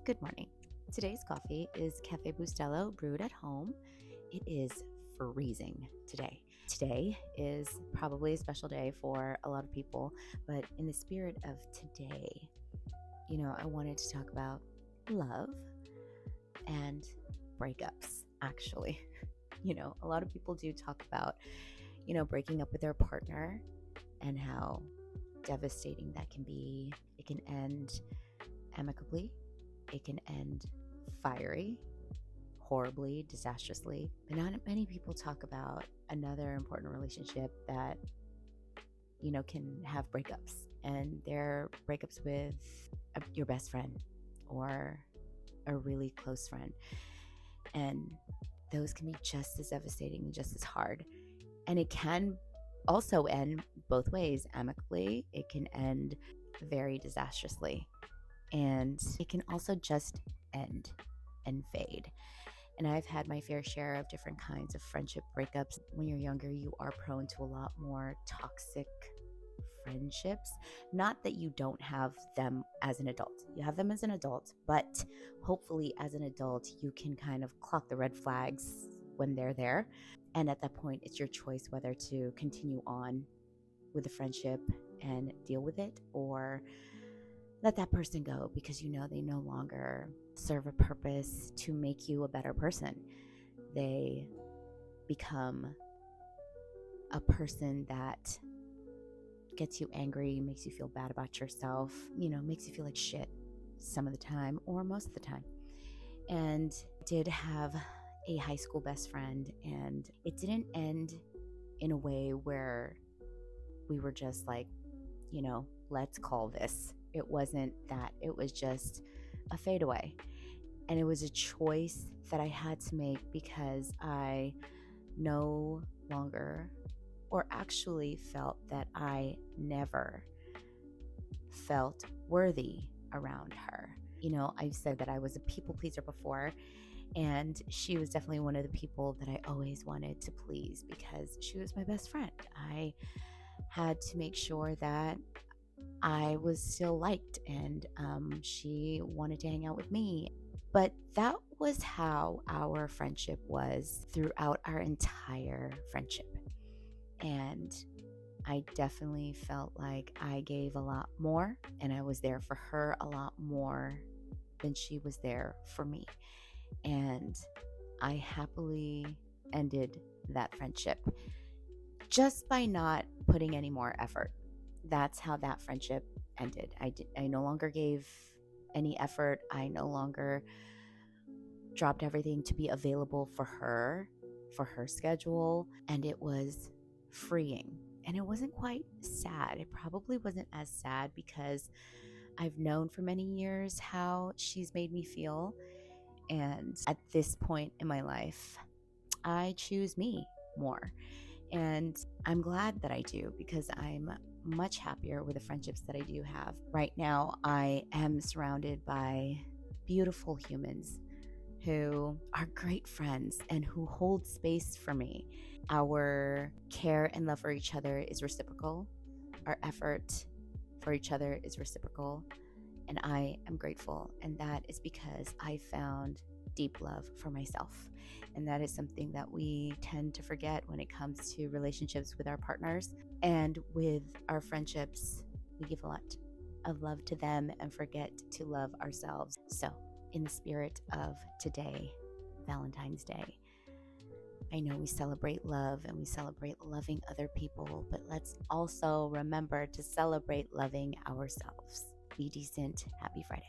Good morning. Today's coffee is Cafe Bustelo brewed at home. It is freezing today. Today is probably a special day for a lot of people, but in the spirit of today, I wanted to talk about love and breakups, actually. A lot of people do talk about, breaking up with their partner and how devastating that can be. It can end amicably. It can end fiery, horribly, disastrously. But not many people talk about another important relationship that, can have breakups. And they're breakups with your best friend or a really close friend. And those can be just as devastating and just as hard. And it can also end both ways amicably. It can end very disastrously. And it can also just end and fade. And I've had my fair share of different kinds of friendship breakups. When you're younger, you are prone to a lot more toxic friendships. Not that you don't have them as an adult. You have them as an adult, but hopefully as an adult, you can kind of clock the red flags when they're there. And at that point, it's your choice whether to continue on with the friendship and deal with it, or let that person go because they no longer serve a purpose to make you a better person. They become a person that gets you angry, makes you feel bad about yourself, makes you feel like shit some of the time or most of the time. And I did have a high school best friend, and it didn't end in a way where we were just like, let's call this. It wasn't that. It was just a fadeaway. And it was a choice that I had to make because I no longer, or actually felt that I never felt worthy around her. I've said that I was a people pleaser before, and she was definitely one of the people that I always wanted to please because she was my best friend. I had to make sure that I was still liked, and she wanted to hang out with me. But that was how our friendship was throughout our entire friendship. And I definitely felt like I gave a lot more, and I was there for her a lot more than she was there for me. And I happily ended that friendship just by not putting any more effort. That's how that friendship ended. I no longer gave any effort. I no longer dropped everything to be available for her schedule. And it was freeing. And it wasn't quite sad. It probably wasn't as sad because I've known for many years how she's made me feel. And at this point in my life, I choose me more. And I'm glad that I do because I'm much happier with the friendships that I do have. Right now, I am surrounded by beautiful humans who are great friends and who hold space for me. Our care and love for each other is reciprocal. Our effort for each other is reciprocal. And I am grateful. And that is because I found deep love for myself. And that is something that we tend to forget when it comes to relationships with our partners and with our friendships. We give a lot of love to them and forget to love ourselves. So, in the spirit of today, Valentine's Day, I know we celebrate love and we celebrate loving other people, but let's also remember to celebrate loving ourselves. Be decent. Happy Friday.